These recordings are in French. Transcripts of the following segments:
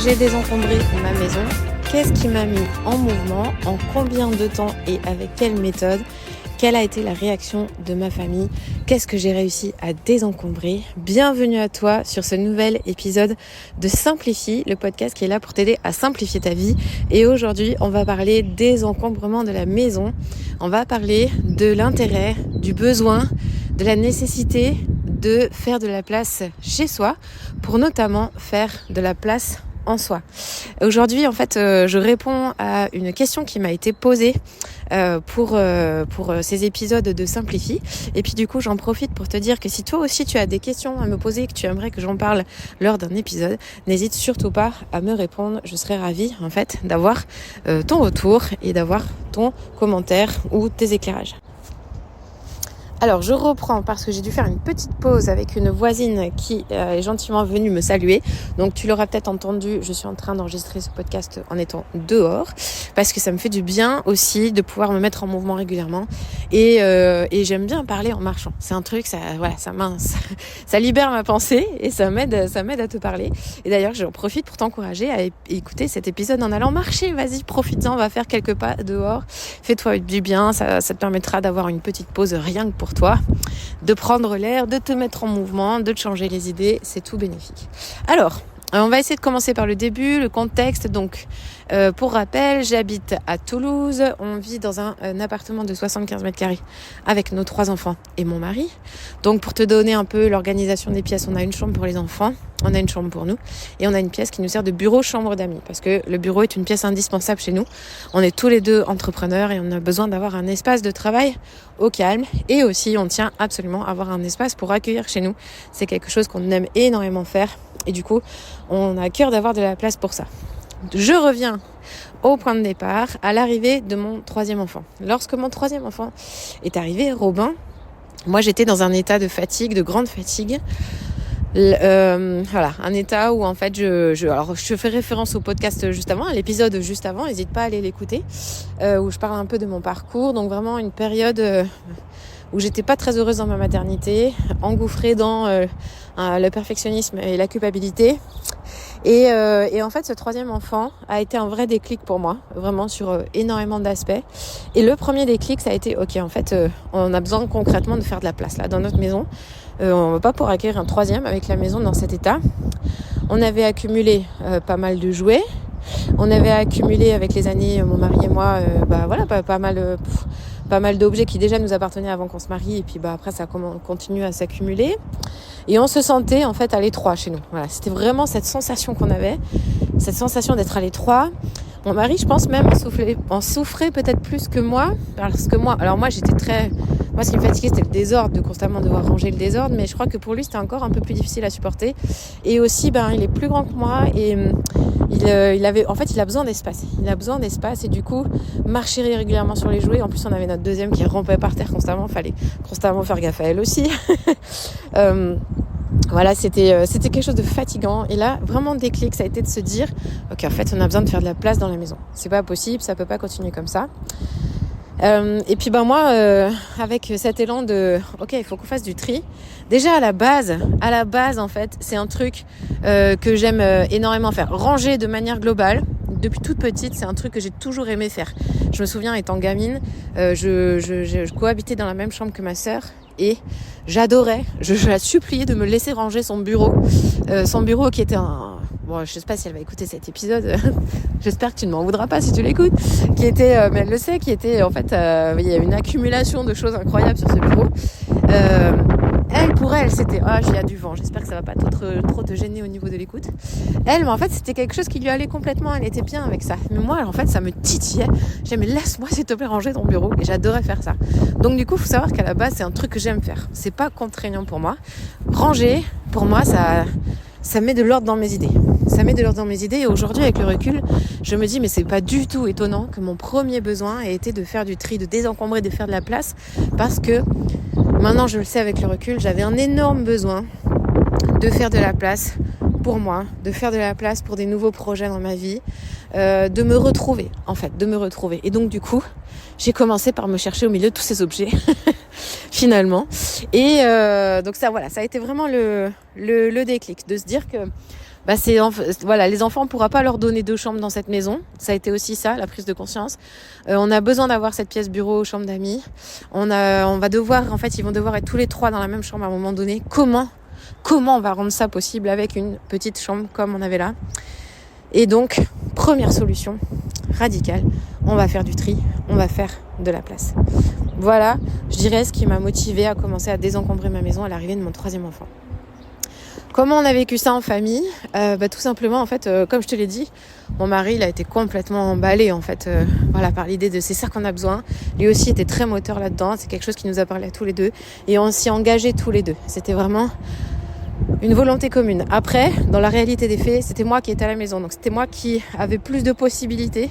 j'ai désencombré ma maison? Qu'est-ce qui m'a mis en mouvement? En combien de temps et avec quelle méthode? Quelle a été la réaction de ma famille? Qu'est-ce que j'ai réussi à désencombrer? Bienvenue à toi sur ce nouvel épisode de Simplifie, le podcast qui est là pour t'aider à simplifier ta vie. Et aujourd'hui, on va parler désencombrement de la maison. On va parler de l'intérêt, du besoin, de la nécessité de faire de la place chez soi pour notamment faire de la place en soi. Aujourd'hui, en fait, je réponds à une question qui m'a été posée pour ces épisodes de Simplifie. Et puis du coup, j'en profite pour te dire que si toi aussi tu as des questions à me poser, que tu aimerais que j'en parle lors d'un épisode, n'hésite surtout pas à me répondre. Je serais ravie en fait d'avoir ton retour et d'avoir ton commentaire ou tes éclairages. Alors je reprends parce que j'ai dû faire une petite pause avec une voisine qui est gentiment venue me saluer. Donc tu l'auras peut-être entendu, je suis en train d'enregistrer ce podcast en étant dehors parce que ça me fait du bien aussi de pouvoir me mettre en mouvement régulièrement et j'aime bien parler en marchant. C'est un truc, ça libère ma pensée et ça m'aide à te parler. Et d'ailleurs j'en profite pour t'encourager à écouter cet épisode en allant marcher. Vas-y, profite-en, va faire quelques pas dehors. Fais-toi du bien, ça te permettra d'avoir une petite pause rien que pour toi, de prendre l'air, de te mettre en mouvement, de te changer les idées, c'est tout bénéfique. Alors, on va essayer de commencer par le début, le contexte. Donc, pour rappel, j'habite à Toulouse. On vit dans un appartement de 75 mètres carrés avec nos 3 enfants et mon mari. Donc, pour te donner un peu l'organisation des pièces, on a une chambre pour les enfants, on a une chambre pour nous et on a une pièce qui nous sert de bureau chambre d'amis parce que le bureau est une pièce indispensable chez nous. On est tous les deux entrepreneurs et on a besoin d'avoir un espace de travail au calme et aussi on tient absolument à avoir un espace pour accueillir chez nous. C'est quelque chose qu'on aime énormément faire et du coup, on a à cœur d'avoir de la place pour ça. Je reviens au point de départ, à l'arrivée de mon 3e enfant. Lorsque mon 3e enfant est arrivé, Robin, moi j'étais dans un état de fatigue, de grande fatigue. Un état où en fait je fais référence au podcast juste avant, à l'épisode juste avant, n'hésite pas à aller l'écouter, où je parle un peu de mon parcours. Donc vraiment une période où j'étais pas très heureuse dans ma maternité, engouffrée dans le perfectionnisme et la culpabilité. Et en fait, ce 3e enfant a été un vrai déclic pour moi, vraiment sur énormément d'aspects. Et le premier déclic, ça a été, ok, en fait, on a besoin concrètement de faire de la place là dans notre maison. On ne va pas pouvoir accueillir un 3e avec la maison dans cet état. On avait accumulé pas mal de jouets. On avait accumulé avec les années, mon mari et moi, pas mal d'objets qui déjà nous appartenaient avant qu'on se marie. Et puis après, ça continue à s'accumuler. Et on se sentait en fait à l'étroit chez nous. Voilà, c'était vraiment cette sensation qu'on avait, cette sensation d'être à l'étroit. Mon mari, je pense même, en souffrait peut-être plus que moi, parce que moi, ce qui me fatiguait, c'était le désordre, de constamment devoir ranger le désordre, mais je crois que pour lui, c'était encore un peu plus difficile à supporter. Et aussi, il est plus grand que moi et il a besoin d'espace. Il a besoin d'espace et du coup, marcher régulièrement sur les jouets. En plus, on avait notre 2e qui rampait par terre constamment. Fallait constamment faire gaffe à elle aussi. Voilà, c'était quelque chose de fatigant. Et là, vraiment, le déclic, ça a été de se dire, ok, en fait, on a besoin de faire de la place dans la maison. C'est pas possible, ça peut pas continuer comme ça. Et puis moi, avec cet élan de, ok, il faut qu'on fasse du tri. Déjà à la base, en fait, c'est un truc que j'aime énormément faire. Ranger de manière globale. Depuis toute petite, c'est un truc que j'ai toujours aimé faire. Je me souviens, étant gamine, je cohabitais dans la même chambre que ma sœur et j'adorais. Je la suppliais de me laisser ranger son bureau qui était Bon, je sais pas si elle va écouter cet épisode. J'espère que tu ne m'en voudras pas si tu l'écoutes. Mais elle le sait, en fait, il y a une accumulation de choses incroyables sur ce bureau. Pour elle, c'était il y a du vent. J'espère que ça va pas trop te gêner au niveau de l'écoute. Elle, mais en fait, c'était quelque chose qui lui allait complètement. Elle était bien avec ça. Mais moi, en fait, ça me titillait. J'ai dit, mais laisse-moi, s'il te plaît, ranger ton bureau. Et j'adorais faire ça. Donc, du coup, faut savoir qu'à la base, c'est un truc que j'aime faire. C'est pas contraignant pour moi. Ranger, pour moi, ça met de l'ordre dans mes idées. Et aujourd'hui, avec le recul, je me dis, mais c'est pas du tout étonnant que mon premier besoin ait été de faire du tri, de désencombrer, de faire de la place. Parce que maintenant, je le sais avec le recul, j'avais un énorme besoin de faire de la place pour moi, de faire de la place pour des nouveaux projets dans ma vie, de me retrouver. Et donc, du coup, j'ai commencé par me chercher au milieu de tous ces objets, finalement. Et donc ça a été vraiment le déclic de se dire que voilà, les enfants, on ne pourra pas leur donner 2 chambres dans cette maison. Ça a été aussi ça, la prise de conscience. On a besoin d'avoir cette pièce bureau, chambre d'amis. On va devoir, en fait, ils vont devoir être tous les 3 dans la même chambre à un moment donné. Comment on va rendre ça possible avec une petite chambre comme on avait là? Et donc, première solution radicale, on va faire du tri, on va faire de la place. Voilà, je dirais ce qui m'a motivée à commencer à désencombrer ma maison à l'arrivée de mon 3e enfant. Comment on a vécu ça en famille? Tout simplement, en fait, comme je te l'ai dit, mon mari, il a été complètement emballé, en fait, par l'idée de c'est ça qu'on a besoin. Lui aussi était très moteur là-dedans. C'est quelque chose qui nous a parlé à tous les deux. Et on s'y engagé tous les deux. C'était vraiment une volonté commune. Après, dans la réalité des faits, c'était moi qui étais à la maison. Donc, c'était moi qui avait plus de possibilités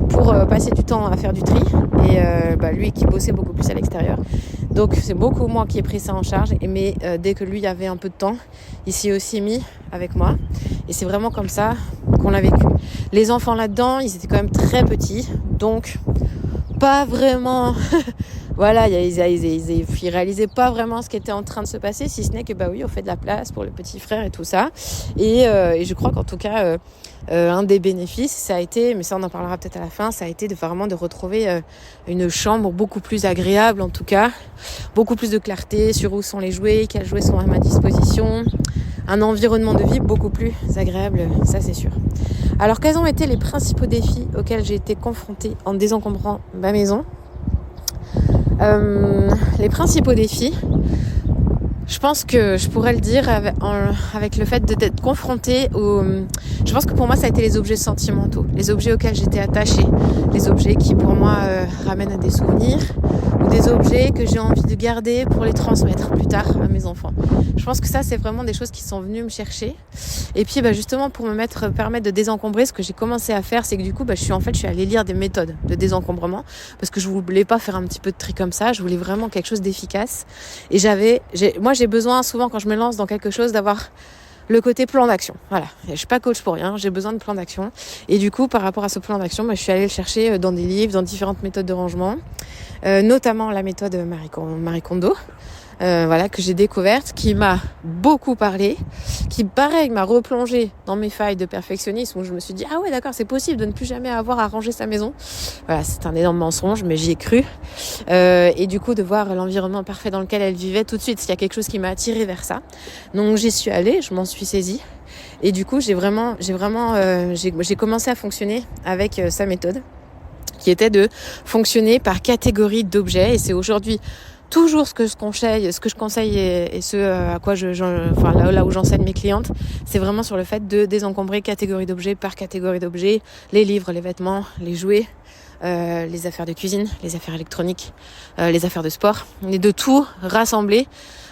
pour passer du temps à faire du tri. Et lui qui bossait beaucoup plus à l'extérieur. Donc, c'est beaucoup moi qui ai pris ça en charge. Mais dès que lui avait un peu de temps, il s'y est aussi mis avec moi. Et c'est vraiment comme ça qu'on l'a vécu. Les enfants là-dedans, ils étaient quand même très petits. Donc, pas vraiment... Voilà, ils réalisaient pas vraiment ce qui était en train de se passer, si ce n'est que on fait de la place pour le petit frère et tout ça. Et je crois qu'en tout cas, un des bénéfices, ça a été, mais ça on en parlera peut-être à la fin, ça a été de retrouver une chambre beaucoup plus agréable en tout cas, beaucoup plus de clarté sur où sont les jouets, quels jouets sont à ma disposition, un environnement de vie beaucoup plus agréable, ça c'est sûr. Alors quels ont été les principaux défis auxquels j'ai été confrontée en désencombrant ma maison ? Les principaux défis, je pense que je pourrais le dire avec le fait d'être confrontée je pense que pour moi ça a été les objets sentimentaux, les objets auxquels j'étais attachée, les objets qui pour moi ramènent à des souvenirs ou des objets que j'ai envie de garder pour les transmettre plus tard à mes enfants. Je pense que ça c'est vraiment des choses qui sont venues me chercher. Et puis justement pour permettre de désencombrer, ce que j'ai commencé à faire, c'est que du coup je suis allée lire des méthodes de désencombrement parce que je voulais pas faire un petit peu de tri comme ça, je voulais vraiment quelque chose d'efficace. Et moi j'ai besoin souvent quand je me lance dans quelque chose d'avoir le côté plan d'action. Voilà, je suis pas coach pour rien, j'ai besoin de plan d'action. Et du coup, par rapport à ce plan d'action, je suis allée le chercher dans des livres, dans différentes méthodes de rangement, notamment la méthode Marie Kondo, que j'ai découverte, qui m'a beaucoup parlé, qui pareil m'a replongé dans mes failles de perfectionnisme où je me suis dit ah ouais d'accord, c'est possible de ne plus jamais avoir à ranger sa maison. Voilà, c'est un énorme mensonge, mais j'y ai cru. Et du coup de voir l'environnement parfait dans lequel elle vivait tout de suite, il y a quelque chose qui m'a attirée vers ça. Donc j'y suis allée, je m'en suis saisie. Et du coup j'ai commencé à fonctionner avec sa méthode, qui était de fonctionner par catégorie d'objets. Et c'est aujourd'hui toujours ce que je conseille et ce à quoi là où j'enseigne mes clientes, c'est vraiment sur le fait de désencombrer catégorie d'objets par catégorie d'objets, les livres, les vêtements, les jouets, les affaires de cuisine, les affaires électroniques, les affaires de sport, et de tout rassembler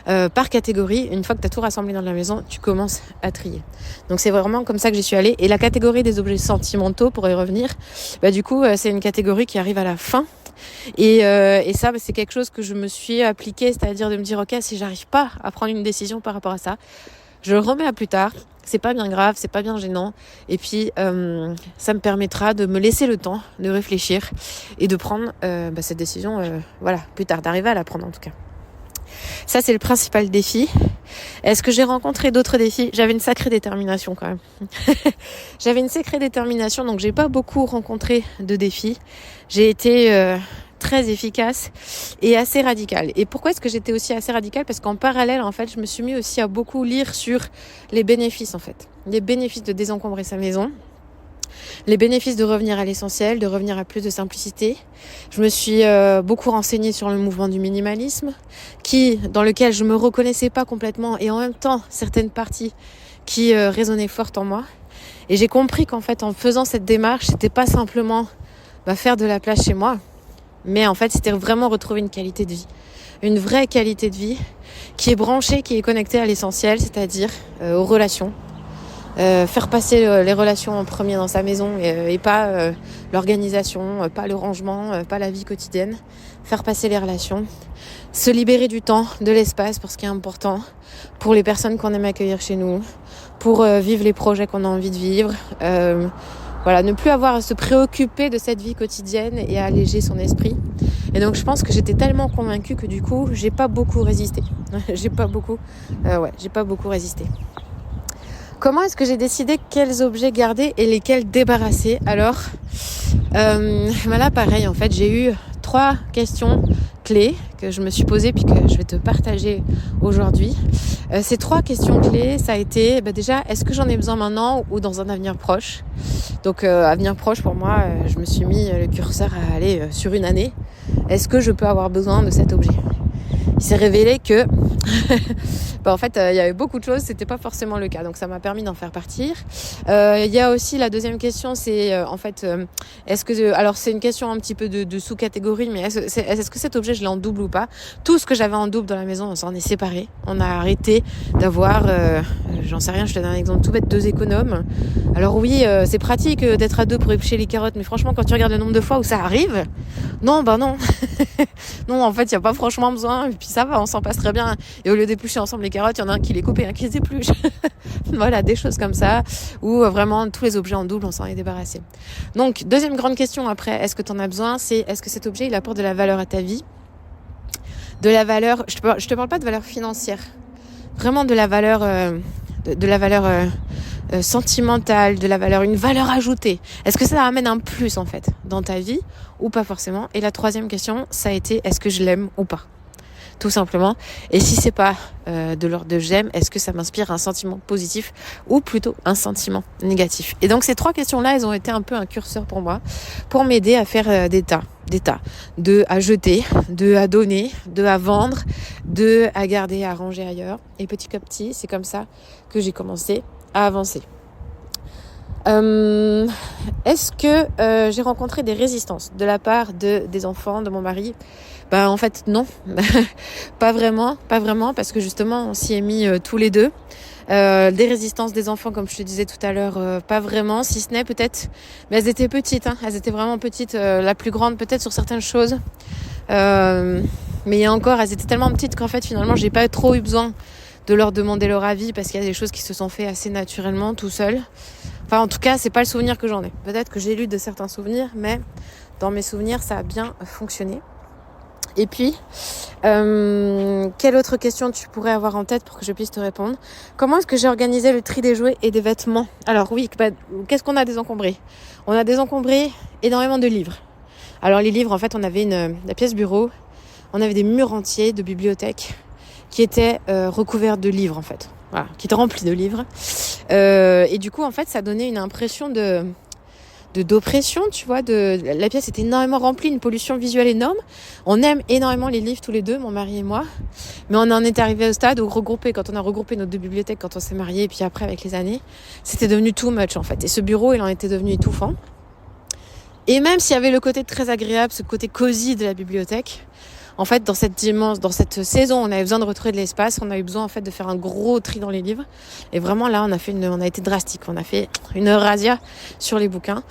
par catégorie. Une fois que tu as tout rassemblé dans la maison, tu commences à trier. Donc c'est vraiment comme ça que j'y suis allée. Et la catégorie des objets sentimentaux, pour y revenir, du coup c'est une catégorie qui arrive à la fin. Et ça, c'est quelque chose que je me suis appliquée, c'est-à-dire de me dire ok, si j'arrive pas à prendre une décision par rapport à ça, je le remets à plus tard. C'est pas bien grave, c'est pas bien gênant. Et puis ça me permettra de me laisser le temps de réfléchir et de prendre cette décision plus tard, d'arriver à la prendre en tout cas. Ça, c'est le principal défi. Est-ce que j'ai rencontré d'autres défis ? J'avais une sacrée détermination quand même. J'avais une sacrée détermination, donc j'ai pas beaucoup rencontré de défis. J'ai été très efficace et assez radicale. Et pourquoi est-ce que j'étais aussi assez radicale ? Parce qu'en parallèle, en fait, je me suis mis aussi à beaucoup lire sur les bénéfices, en fait. Les bénéfices de désencombrer sa maison. Les bénéfices de revenir à l'essentiel, de revenir à plus de simplicité. Je me suis beaucoup renseignée sur le mouvement du minimalisme, dans lequel je me reconnaissais pas complètement, et en même temps certaines parties qui résonnaient fortes en moi. Et j'ai compris qu'en fait, en faisant cette démarche, c'était pas simplement faire de la place chez moi, mais en fait, c'était vraiment retrouver une qualité de vie, une vraie qualité de vie qui est branchée, qui est connectée à l'essentiel, c'est-à-dire aux relations. Faire passer les relations en premier dans sa maison et pas l'organisation, pas le rangement, pas la vie quotidienne. Faire passer les relations, se libérer du temps, de l'espace pour ce qui est important, pour les personnes qu'on aime accueillir chez nous, pour vivre les projets qu'on a envie de vivre. Ne plus avoir à se préoccuper de cette vie quotidienne et à alléger son esprit. Et donc je pense que j'étais tellement convaincue que du coup j'ai pas beaucoup résisté. j'ai pas beaucoup résisté. Comment est-ce que j'ai décidé quels objets garder et lesquels débarrasser? Alors, là pareil, en fait, j'ai eu 3 questions clés que je me suis posées puis que je vais te partager aujourd'hui. Ces 3 questions clés, ça a été déjà, est-ce que j'en ai besoin maintenant ou dans un avenir proche? Donc avenir proche pour moi, je me suis mis le curseur à aller sur une année. Est-ce que je peux avoir besoin de cet objet? Il s'est révélé que en fait il y avait beaucoup de choses, c'était pas forcément le cas, donc ça m'a permis d'en faire partir. Il y a aussi la deuxième question, c'est est-ce que alors c'est une question un petit peu de sous-catégorie, mais est-ce que cet objet je l'ai en double ou pas? Tout ce que j'avais en double dans la maison, on s'en est séparé. On a arrêté d'avoir j'en sais rien, je te donne un exemple tout bête, 2 économes. Alors oui, c'est pratique d'être à 2 pour éplucher les carottes, mais franchement quand tu regardes le nombre de fois où ça arrive, non. Non, en fait, il n'y a pas franchement besoin. Et puis ça va, on s'en passe très bien. Et au lieu d'éplucher ensemble les carottes, il y en a un qui les coupe et un qui les épluche. Voilà, des choses comme ça. Où vraiment, tous les objets en double, on s'en est débarrassé. Donc, deuxième grande question après, est-ce que tu en as besoin? C'est est-ce que cet objet, il apporte de la valeur à ta vie? De la valeur, je te parle pas de valeur financière. Vraiment de la valeur... sentimentale, de la valeur, une valeur ajoutée. Est-ce que ça amène un plus en fait dans ta vie ou pas forcément? Et la troisième question, ça a été est-ce que je l'aime ou pas? Tout simplement. Et si c'est pas de l'ordre de j'aime, est-ce que ça m'inspire un sentiment positif ou plutôt un sentiment négatif? Et donc ces 3 questions-là, elles ont été un peu un curseur pour moi, pour m'aider à faire des tas, de à jeter, de à donner, de à vendre, de à garder, à ranger ailleurs. Et petit à petit, c'est comme ça que j'ai commencé à avancer. Est-ce que j'ai rencontré des résistances de la part des enfants, de mon mari? En fait non, pas vraiment, parce que justement on s'y est mis tous les deux. Des résistances des enfants, comme je te disais tout à l'heure, pas vraiment, si ce n'est peut-être, mais elles étaient petites, elles étaient vraiment petites, la plus grande peut-être sur certaines choses, mais il y a encore, elles étaient tellement petites qu'en fait finalement j'ai pas trop eu besoin de leur demander leur avis parce qu'il y a des choses qui se sont fait assez naturellement tout seul. Enfin en tout cas c'est pas le souvenir que j'en ai. Peut-être que j'ai lu de certains souvenirs, mais dans mes souvenirs ça a bien fonctionné. Et puis, quelle autre question tu pourrais avoir en tête pour que je puisse te répondre? Comment est-ce que j'ai organisé le tri des jouets et des vêtements? Alors oui, qu'est-ce qu'on a désencombré? On a désencombré énormément de livres. Alors les livres, en fait, on avait la pièce bureau, on avait des murs entiers de bibliothèque qui étaient recouverts de livres, en fait. Voilà, qui étaient remplis de livres. Et du coup, en fait, ça donnait une impression d'oppression, tu vois, la pièce était énormément remplie, une pollution visuelle énorme. On aime énormément les livres tous les deux, mon mari et moi, mais on en est arrivé au stade où quand on a regroupé nos 2 bibliothèques quand on s'est mariés et puis après avec les années, c'était devenu too much en fait. Et ce bureau, il en était devenu étouffant. Et même s'il y avait le côté très agréable, ce côté cosy de la bibliothèque, en fait, dans cette saison, on avait besoin de retrouver de l'espace. On a eu besoin, en fait, de faire un gros tri dans les livres. Et vraiment, là, on a été drastique. On a fait une razzia sur les bouquins.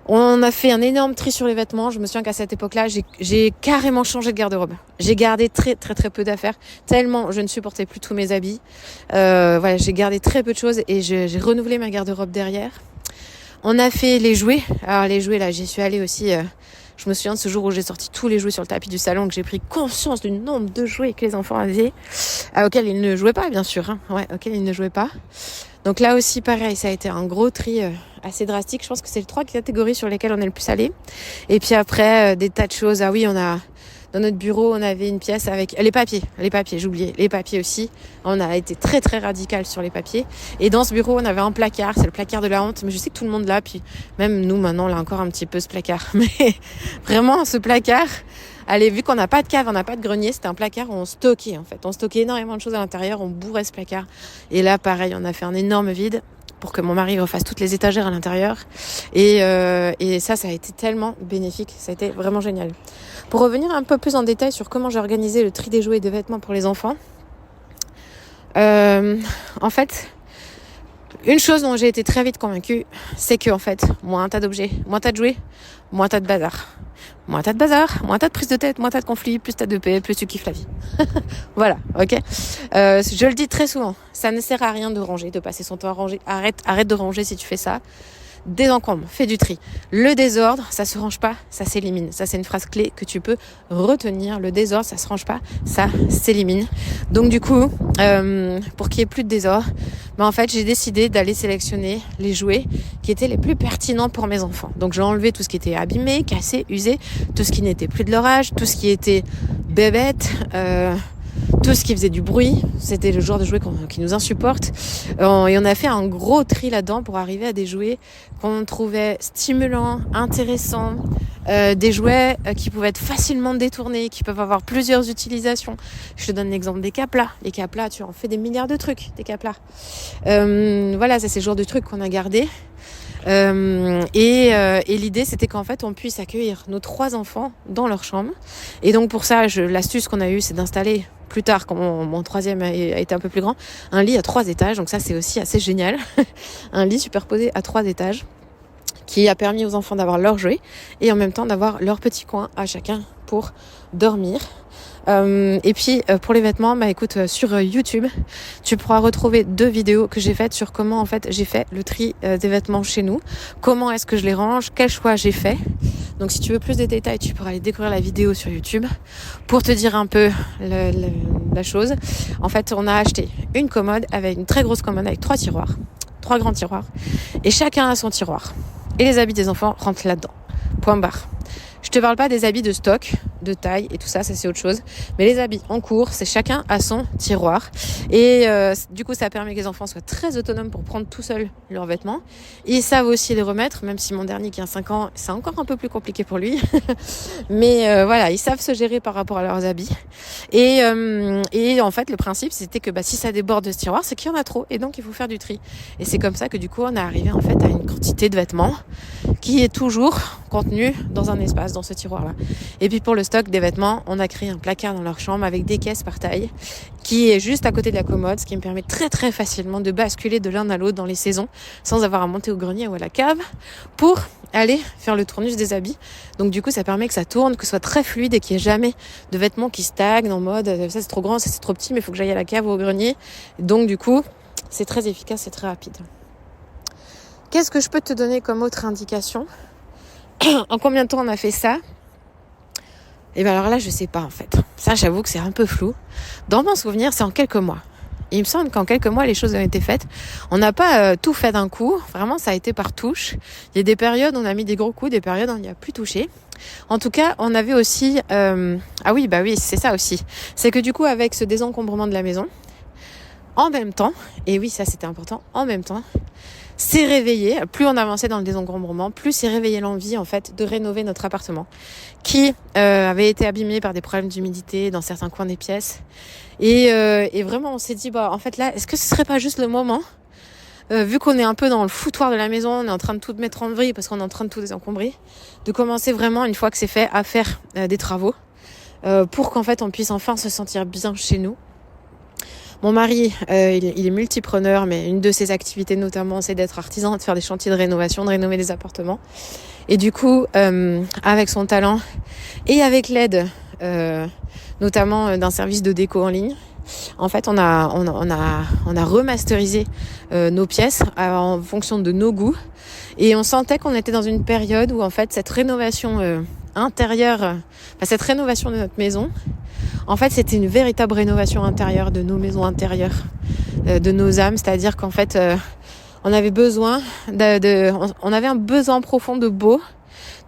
On a fait un énorme tri sur les vêtements. Je me souviens qu'à cette époque-là, j'ai carrément changé de garde-robe. J'ai gardé très, très, très peu d'affaires. Tellement je ne supportais plus tous mes habits. J'ai gardé très peu de choses et j'ai renouvelé ma garde-robe derrière. On a fait les jouets. Alors, les jouets, là, j'y suis allée aussi... Je me souviens de ce jour où j'ai sorti tous les jouets sur le tapis du salon, que j'ai pris conscience du nombre de jouets que les enfants avaient, auxquels ils ne jouaient pas, bien sûr. Auxquels ils ne jouaient pas. Donc là aussi, pareil, ça a été un gros tri assez drastique. Je pense que c'est les 3 catégories sur lesquelles on est le plus allé. Et puis après, des tas de choses. Ah oui, dans notre bureau, on avait une pièce avec les papiers, j'ai oublié, les papiers aussi. On a été très très radical sur les papiers. Et dans ce bureau, on avait un placard, c'est le placard de la honte, mais je sais que tout le monde l'a, puis même nous maintenant, on a encore un petit peu ce placard. Mais vraiment, ce placard, allez, vu qu'on n'a pas de cave, on n'a pas de grenier, c'était un placard où on stockait en fait. On stockait énormément de choses à l'intérieur, on bourrait ce placard. Et là, pareil, on a fait un énorme vide pour que mon mari refasse toutes les étagères à l'intérieur. Et ça a été tellement bénéfique, ça a été vraiment génial. Pour revenir un peu plus en détail sur comment j'ai organisé le tri des jouets et des vêtements pour les enfants, en fait, une chose dont j'ai été très vite convaincue, c'est que en fait, moins t'as d'objets, moins t'as de jouets, moins t'as de bazar. Moins t'as de bazar, moins t'as de prise de tête, moins t'as de conflits, plus t'as de paix, plus tu kiffes la vie. Voilà, ok. Je le dis très souvent, ça ne sert à rien de ranger, de passer son temps à ranger. Arrête de ranger si tu fais ça. désencombre, fais du tri. Le désordre, ça se range pas, ça s'élimine. Ça, c'est une phrase clé que tu peux retenir. Le désordre, ça se range pas, ça s'élimine. Donc du coup, pour qu'il y ait plus de désordre, en fait, j'ai décidé d'aller sélectionner les jouets qui étaient les plus pertinents pour mes enfants. Donc j'ai enlevé tout ce qui était abîmé, cassé, usé, tout ce qui n'était plus de leur âge, tout ce qui était bébête, tout ce qui faisait du bruit. C'était le genre de jouets qui nous insupporte. Et on a fait un gros tri là-dedans pour arriver à des jouets qu'on trouvait stimulants, intéressants, des jouets qui pouvaient être facilement détournés, qui peuvent avoir plusieurs utilisations. Je te donne l'exemple des caplas. Les caplas, tu en fais des milliards de trucs, des caplas. Voilà, c'est ce genre de trucs qu'on a gardés. Et l'idée, c'était qu'en fait, on puisse accueillir nos 3 enfants dans leur chambre. Et donc, pour ça, l'astuce qu'on a eue, c'est d'installer plus tard, quand mon 3e a été un peu plus grand, un lit à 3 étages. Donc ça, c'est aussi assez génial. Un lit superposé à 3 étages qui a permis aux enfants d'avoir leurs jouets et en même temps d'avoir leur petit coin à chacun pour dormir. Et puis pour les vêtements, écoute, sur YouTube, tu pourras retrouver 2 vidéos que j'ai faites sur comment en fait j'ai fait le tri des vêtements chez nous, comment est-ce que je les range, quel choix j'ai fait. Donc si tu veux plus de détails, tu pourras aller découvrir la vidéo sur YouTube. Pour te dire un peu la chose, en fait on a acheté une commode avec une très grosse commode avec 3 tiroirs, 3 grands tiroirs, et chacun a son tiroir. Et les habits des enfants rentrent là-dedans. Point barre. Je te parle pas des habits de stock, de taille et tout ça, c'est autre chose. Mais les habits en cours, c'est chacun à son tiroir. Et du coup, ça permet que les enfants soient très autonomes pour prendre tout seuls leurs vêtements. Ils savent aussi les remettre, même si mon dernier qui a 5 ans, c'est encore un peu plus compliqué pour lui. Mais voilà, ils savent se gérer par rapport à leurs habits. Et en fait, le principe, c'était que si ça déborde de ce tiroir, c'est qu'il y en a trop. Et donc, il faut faire du tri. Et c'est comme ça que du coup, on est arrivé en fait à une quantité de vêtements qui est toujours contenu dans un espace, dans ce tiroir-là. Et puis pour le stock des vêtements, on a créé un placard dans leur chambre avec des caisses par taille qui est juste à côté de la commode, ce qui me permet très très facilement de basculer de l'un à l'autre dans les saisons sans avoir à monter au grenier ou à la cave pour aller faire le tournus des habits. Donc du coup, ça permet que ça tourne, que ce soit très fluide et qu'il n'y ait jamais de vêtements qui stagnent en mode ça c'est trop grand, ça c'est trop petit, mais il faut que j'aille à la cave ou au grenier. Donc du coup, c'est très efficace, c'est très rapide. Qu'est-ce que je peux te donner comme autre indication ? En combien de temps on a fait ça ? Et bien alors là, je sais pas en fait. Ça, j'avoue que c'est un peu flou. Dans mon souvenir, c'est en quelques mois. Il me semble qu'en quelques mois, les choses ont été faites. On n'a pas tout fait d'un coup. Vraiment, ça a été par touche. Il y a des périodes où on a mis des gros coups, des périodes où on n'y a plus touché. En tout cas, on avait aussi... Ah oui, c'est ça aussi. C'est que du coup, avec ce désencombrement de la maison, en même temps, et oui, ça c'était important, en même temps, c'est réveillé, plus on avançait dans le désencombrement, plus c'est réveillé l'envie en fait de rénover notre appartement qui avait été abîmé par des problèmes d'humidité dans certains coins des pièces et vraiment on s'est dit en fait là, est-ce que ce serait pas juste le moment vu qu'on est un peu dans le foutoir de la maison, on est en train de tout mettre en vrille parce qu'on est en train de tout désencombrer, de commencer vraiment une fois que c'est fait à faire des travaux pour qu'en fait on puisse enfin se sentir bien chez nous. Mon mari, il est multipreneur, mais une de ses activités notamment, c'est d'être artisan, de faire des chantiers de rénovation, de rénover des appartements. Et du coup, avec son talent et avec l'aide, notamment d'un service de déco en ligne, en fait, on a remasterisé nos pièces en fonction de nos goûts. Et on sentait qu'on était dans une période où en fait cette rénovation intérieure, cette rénovation de notre maison, en fait c'était une véritable rénovation intérieure de nos maisons intérieures, de nos âmes. C'est-à-dire qu'en fait on avait besoin on avait un besoin profond de beau,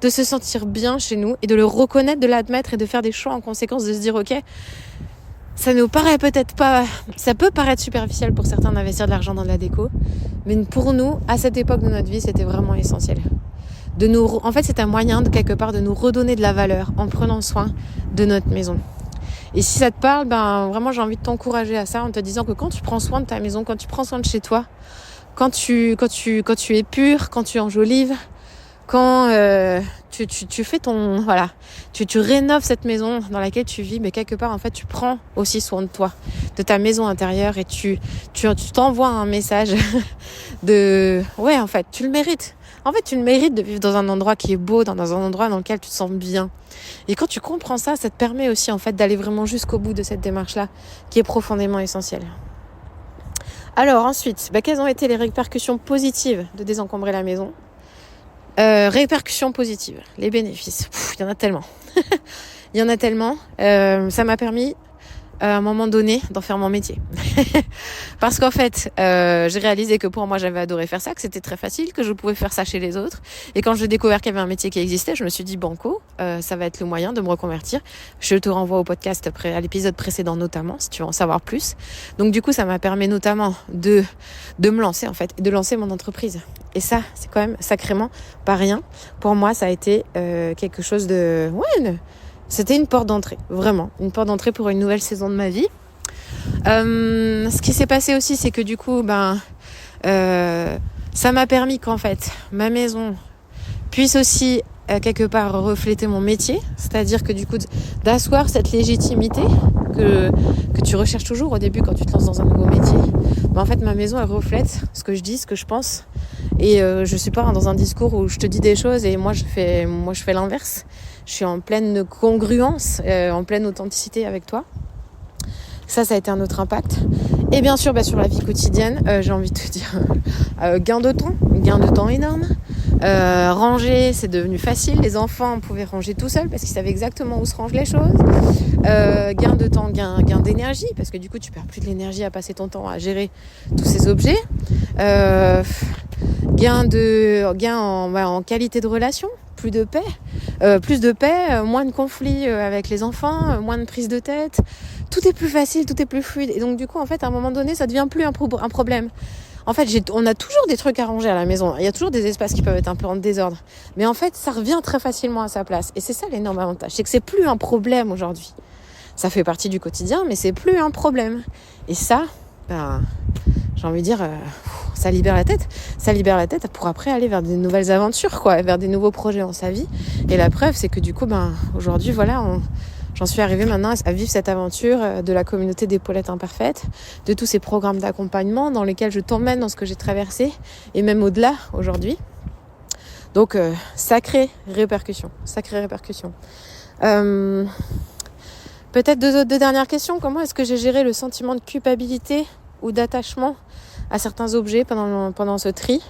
de se sentir bien chez nous et de le reconnaître, de l'admettre et de faire des choix en conséquence, de se dire ok, ça nous paraît peut-être pas, ça peut paraître superficiel pour certains d'investir de l'argent dans de la déco, mais pour nous, à cette époque de notre vie, c'était vraiment essentiel. En fait, c'est un moyen de quelque part de nous redonner de la valeur en prenant soin de notre maison. Et si ça te parle, vraiment j'ai envie de t'encourager à ça en te disant que quand tu prends soin de ta maison, quand tu prends soin de chez toi, quand tu épures, quand tu enjolives, quand tu fais tu rénoves cette maison dans laquelle tu vis, mais quelque part en fait tu prends aussi soin de toi, de ta maison intérieure, et tu t'envoies un message de en fait tu le mérites. En fait tu le mérites de vivre dans un endroit qui est beau, dans un endroit dans lequel tu te sens bien. Et quand tu comprends ça, ça te permet aussi en fait d'aller vraiment jusqu'au bout de cette démarche-là qui est profondément essentielle. Alors ensuite, quelles ont été les répercussions positives de désencombrer la maison ? Répercussions positives, les bénéfices. Il y en a tellement. Il y en a tellement. Ça m'a permis à un moment donné d'en faire mon métier. Parce qu'en fait, j'ai réalisé que pour moi, j'avais adoré faire ça, que c'était très facile, que je pouvais faire ça chez les autres. Et quand j'ai découvert qu'il y avait un métier qui existait, je me suis dit, banco, ça va être le moyen de me reconvertir. Je te renvoie au podcast, à l'épisode précédent notamment, si tu veux en savoir plus. Donc du coup, ça m'a permis notamment de me lancer en fait, de lancer mon entreprise. Et ça, c'est quand même sacrément pas rien. Pour moi, ça a été quelque chose de... C'était une porte d'entrée, vraiment. Une porte d'entrée pour une nouvelle saison de ma vie. Ce qui s'est passé aussi, c'est que du coup, ça m'a permis qu'en fait, ma maison puisse aussi quelque part refléter mon métier. C'est-à-dire que du coup, d'asseoir cette légitimité que tu recherches toujours au début quand tu te lances dans un nouveau métier. En fait, ma maison, elle reflète ce que je dis, ce que je pense. Et je suis pas dans un discours où je te dis des choses et moi je fais l'inverse. Je suis en pleine congruence, en pleine authenticité avec toi. Ça a été un autre impact. Et bien sûr, sur la vie quotidienne, j'ai envie de te dire, gain de temps énorme. Ranger, c'est devenu facile. Les enfants, on pouvait ranger tout seuls parce qu'ils savaient exactement où se rangent les choses. Gain de temps, gain d'énergie, parce que du coup, tu perds plus de l'énergie à passer ton temps à gérer tous ces objets. Gain en qualité de relation. Plus de paix, moins de conflits avec les enfants, moins de prise de tête. Tout est plus facile, tout est plus fluide. Et donc du coup, en fait, à un moment donné, ça devient plus un problème. En fait, on a toujours des trucs à ranger à la maison. Il y a toujours des espaces qui peuvent être un peu en désordre. Mais en fait, ça revient très facilement à sa place. Et c'est ça l'énorme avantage. C'est que c'est plus un problème aujourd'hui. Ça fait partie du quotidien, mais c'est plus un problème. Et ça, j'ai envie de dire... ça libère la tête. Ça libère la tête pour après aller vers des nouvelles aventures, vers des nouveaux projets dans sa vie. Et la preuve, c'est que du coup, aujourd'hui, j'en suis arrivée maintenant à vivre cette aventure de la communauté d'épaulettes imparfaites, de tous ces programmes d'accompagnement dans lesquels je t'emmène dans ce que j'ai traversé, et même au-delà aujourd'hui. Donc, sacrée répercussion. Peut-être deux dernières questions. Comment est-ce que j'ai géré le sentiment de culpabilité ou d'attachement à certains objets pendant ce tri?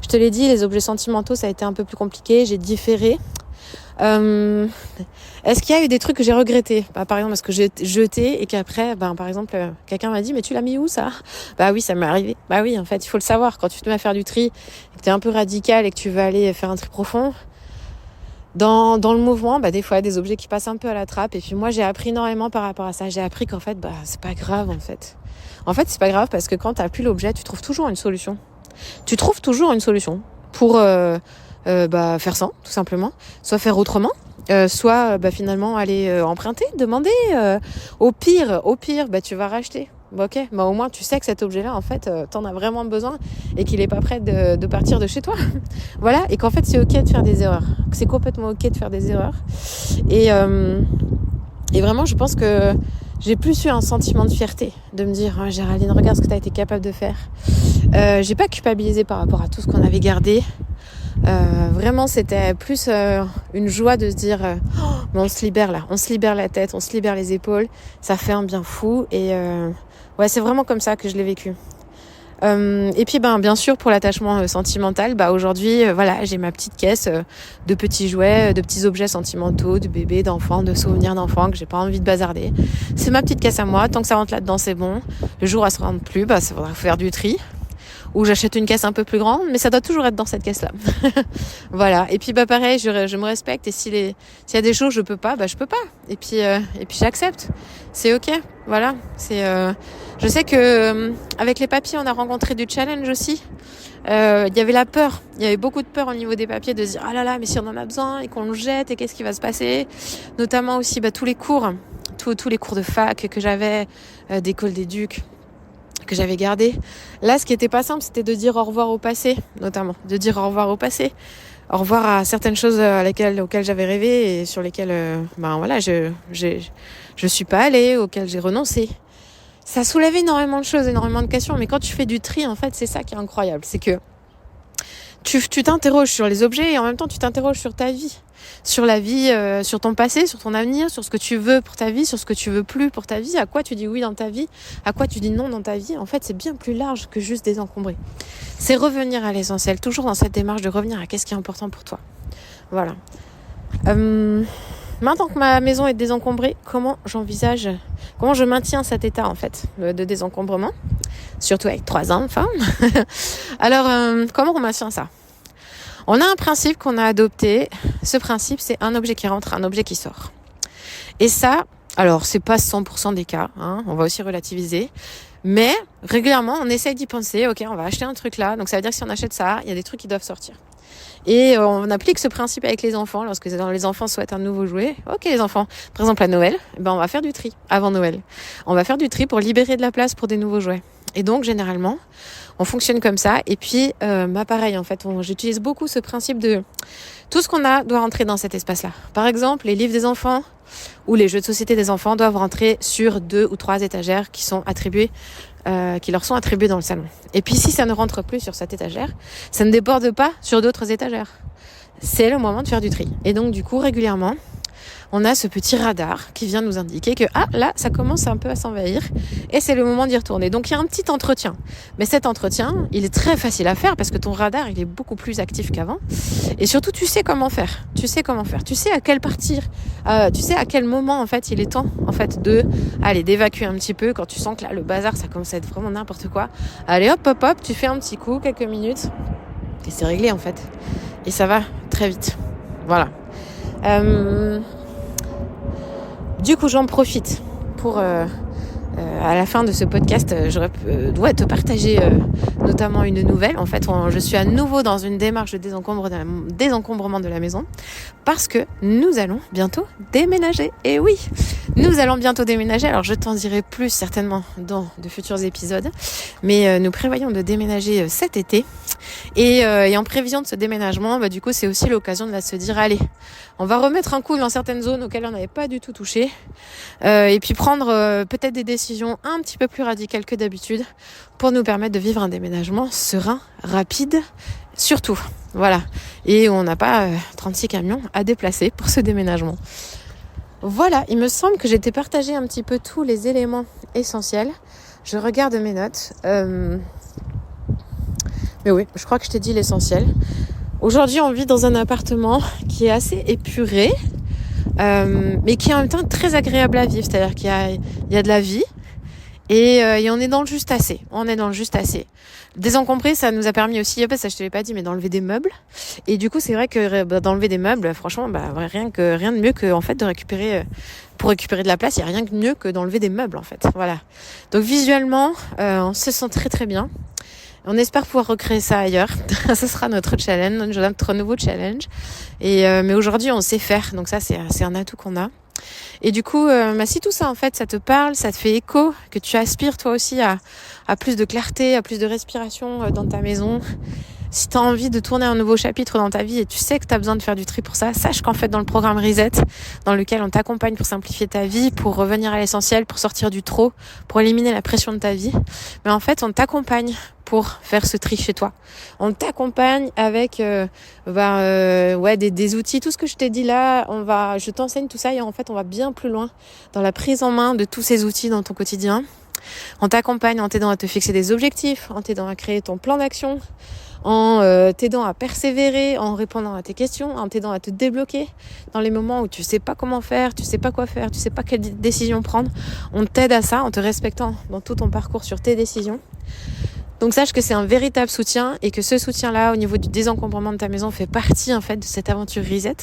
Je te l'ai dit, les objets sentimentaux, ça a été un peu plus compliqué, j'ai différé. Est-ce qu'il y a eu des trucs que j'ai regrettés? Par exemple, est-ce que j'ai jeté et qu'après, par exemple, quelqu'un m'a dit « Mais tu l'as mis où ça ?» Oui, ça m'est arrivé. Oui, en fait, il faut le savoir. Quand tu te mets à faire du tri, et que tu es un peu radical et que tu veux aller faire un tri profond, dans le mouvement, des fois, il y a des objets qui passent un peu à la trappe. Et puis moi, j'ai appris énormément par rapport à ça. J'ai appris qu'en fait, c'est pas grave, en fait. En fait, c'est pas grave parce que quand t'as plus l'objet, tu trouves toujours une solution. Tu trouves toujours une solution pour faire sans, tout simplement. Soit faire autrement, soit finalement aller emprunter, demander. Au pire, tu vas racheter. Ok, au moins tu sais que cet objet-là, en fait, t'en as vraiment besoin et qu'il est pas prêt de partir de chez toi. Voilà, et qu'en fait, c'est ok de faire des erreurs. Que c'est complètement ok de faire des erreurs. Et vraiment, je pense que j'ai plus eu un sentiment de fierté, de me dire Géraldine, regarde ce que tu as été capable de faire. J'ai pas culpabilisé par rapport à tout ce qu'on avait gardé. Vraiment, c'était plus une joie de se dire mais on se libère là, on se libère la tête, on se libère les épaules. Ça fait un bien fou. Et c'est vraiment comme ça que je l'ai vécu. Et puis bien sûr pour l'attachement sentimental, aujourd'hui j'ai ma petite caisse de petits jouets, de petits objets sentimentaux, de bébés, d'enfants, de souvenirs d'enfants que j'ai pas envie de bazarder. C'est ma petite caisse à moi, tant que ça rentre là-dedans c'est bon. Le jour où elle se rentre plus, ça faudra faire du tri. Ou j'achète une caisse un peu plus grande, mais ça doit toujours être dans cette caisse-là. Voilà. Et puis pareil, je me respecte et s'il y a des choses je peux pas, je peux pas. Et puis j'accepte. C'est ok. Voilà. Je sais que avec les papiers, on a rencontré du challenge aussi. Il y avait la peur. Il y avait beaucoup de peur au niveau des papiers de se dire ah là là, mais si on en a besoin et qu'on le jette et qu'est-ce qui va se passer. Notamment aussi tous les cours, tous les cours de fac que j'avais, d'école d'éduc, que j'avais gardé. Là, ce qui était pas simple, c'était de dire au revoir au passé, notamment. De dire au revoir au passé. Au revoir à certaines choses auxquelles j'avais rêvé et sur lesquelles, je suis pas allée, auxquelles j'ai renoncé. Ça soulevait énormément de choses, énormément de questions. Mais quand tu fais du tri, en fait, c'est ça qui est incroyable. C'est que tu t'interroges sur les objets et en même temps tu t'interroges sur ta vie, sur la vie, sur ton passé, sur ton avenir, sur ce que tu veux pour ta vie, sur ce que tu veux plus pour ta vie, à quoi tu dis oui dans ta vie, à quoi tu dis non dans ta vie. En fait, c'est bien plus large que juste désencombrer. C'est revenir à l'essentiel, toujours dans cette démarche de revenir à qu'est-ce qui est important pour toi. Voilà. Maintenant que ma maison est désencombrée, comment je maintiens cet état en fait de désencombrement, surtout avec 3 enfants. Alors, comment on maintient ça ? On a un principe qu'on a adopté. Ce principe, c'est un objet qui rentre, un objet qui sort. Et ça, alors c'est pas 100% des cas, hein, on va aussi relativiser. Mais régulièrement, on essaye d'y penser. Ok, on va acheter un truc là, donc ça veut dire que si on achète ça, il y a des trucs qui doivent sortir. Et on applique ce principe avec les enfants. Lorsque les enfants souhaitent un nouveau jouet, ok les enfants, par exemple à Noël, on va faire du tri avant Noël. On va faire du tri pour libérer de la place pour des nouveaux jouets. Et donc généralement, on fonctionne comme ça. Et puis, pareil en fait, j'utilise beaucoup ce principe de tout ce qu'on a doit rentrer dans cet espace-là. Par exemple, les livres des enfants ou les jeux de société des enfants doivent rentrer sur 2 ou 3 étagères qui leur sont attribuées dans le salon. Et puis si ça ne rentre plus sur cette étagère, ça ne déborde pas sur d'autres étagères. C'est le moment de faire du tri. Et donc du coup, régulièrement, on a ce petit radar qui vient nous indiquer que là, ça commence un peu à s'envahir et c'est le moment d'y retourner. Donc il y a un petit entretien. Mais cet entretien, il est très facile à faire parce que ton radar, il est beaucoup plus actif qu'avant. Et surtout, tu sais comment faire. Tu sais à quel tu sais à quel moment, en fait, il est temps, en fait, d'évacuer un petit peu quand tu sens que là, le bazar, ça commence à être vraiment n'importe quoi. Allez, hop, tu fais un petit coup, quelques minutes et c'est réglé, en fait. Et ça va très vite. Voilà. Du coup, j'en profite pour, à la fin de ce podcast, je dois te partager notamment une nouvelle. En fait, je suis à nouveau dans une démarche de désencombrement de la maison parce que nous allons bientôt déménager. Et oui, nous allons bientôt déménager. Alors, je t'en dirai plus certainement dans de futurs épisodes. Mais nous prévoyons de déménager cet été. Et en prévision de ce déménagement, du coup, c'est aussi l'occasion de se dire, allez, on va remettre un coup dans certaines zones auxquelles on n'avait pas du tout touché. Et puis prendre peut-être des décisions un petit peu plus radicales que d'habitude pour nous permettre de vivre un déménagement serein, rapide, surtout. Voilà. Et on n'a pas 36 camions à déplacer pour ce déménagement. Voilà, il me semble que j'ai partagé un petit peu tous les éléments essentiels. Je regarde mes notes. Mais oui, je crois que je t'ai dit l'essentiel. Aujourd'hui, on vit dans un appartement qui est assez épuré, mais qui est en même temps très agréable à vivre. C'est-à-dire qu'il y a de la vie et on est dans le juste assez. Désencombrer, ça nous a permis aussi, ça je te l'ai pas dit, mais d'enlever des meubles. Et du coup, c'est vrai que d'enlever des meubles, franchement, rien de mieux que en fait de récupérer. Pour récupérer de la place, il y a rien de mieux que d'enlever des meubles en fait. Voilà. Donc visuellement, on se sent très très bien. On espère pouvoir recréer ça ailleurs. Ce sera notre challenge, notre nouveau challenge. Mais aujourd'hui, on sait faire. Donc ça, c'est un atout qu'on a. Et du coup, si tout ça, en fait, ça te parle, ça te fait écho, que tu aspires toi aussi à plus de clarté, à plus de respiration dans ta maison. Si tu as envie de tourner un nouveau chapitre dans ta vie et tu sais que tu as besoin de faire du tri pour ça, sache qu'en fait dans le programme Reset, dans lequel on t'accompagne pour simplifier ta vie, pour revenir à l'essentiel, pour sortir du trop, pour éliminer la pression de ta vie, mais en fait on t'accompagne pour faire ce tri chez toi. On t'accompagne avec des outils, tout ce que je t'ai dit là, je t'enseigne tout ça et en fait on va bien plus loin dans la prise en main de tous ces outils dans ton quotidien. On t'accompagne en t'aidant à te fixer des objectifs, en t'aidant à créer ton plan d'action, en t'aidant à persévérer, en répondant à tes questions, en t'aidant à te débloquer dans les moments où tu sais pas comment faire, tu sais pas quoi faire, tu sais pas quelle décision prendre. On t'aide à ça en te respectant dans tout ton parcours sur tes décisions. Donc sache que c'est un véritable soutien et que ce soutien-là au niveau du désencombrement de ta maison fait partie en fait de cette aventure Reset.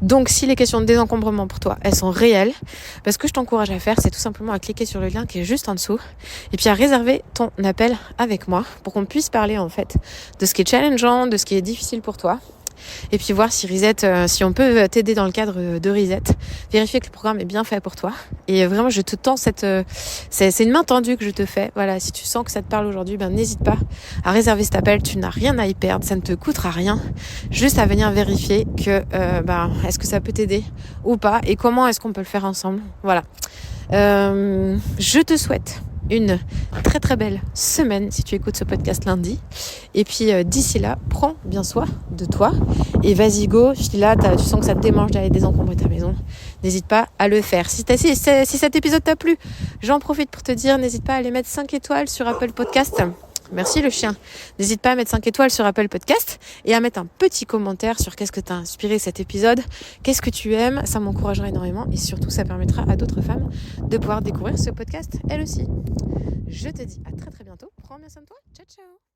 Donc si les questions de désencombrement pour toi, elles sont réelles, ce que je t'encourage à faire, c'est tout simplement à cliquer sur le lien qui est juste en dessous et puis à réserver ton appel avec moi pour qu'on puisse parler en fait de ce qui est challengeant, de ce qui est difficile pour toi. Et puis voir si Reset, si on peut t'aider dans le cadre de Reset, vérifier que le programme est bien fait pour toi. Et vraiment, je te tends c'est une main tendue que je te fais. Voilà, si tu sens que ça te parle aujourd'hui, n'hésite pas à réserver cet appel. Tu n'as rien à y perdre, ça ne te coûtera rien. Juste à venir vérifier que, est-ce que ça peut t'aider ou pas et comment est-ce qu'on peut le faire ensemble. Voilà. Je te souhaite une très très belle semaine si tu écoutes ce podcast lundi. Et puis d'ici là, prends bien soin de toi et vas-y go. Si là tu sens que ça te démange d'aller désencombrer ta maison, n'hésite pas à le faire. Si cet épisode t'a plu, j'en profite pour te dire, n'hésite pas à aller mettre 5 étoiles sur Apple Podcast. Merci le chien. N'hésite pas à mettre 5 étoiles sur Apple Podcast et à mettre un petit commentaire sur qu'est-ce que t'a inspiré cet épisode, qu'est-ce que tu aimes, ça m'encouragera énormément et surtout ça permettra à d'autres femmes de pouvoir découvrir ce podcast elles aussi. Je te dis à très très bientôt, prends bien soin de toi, ciao ciao.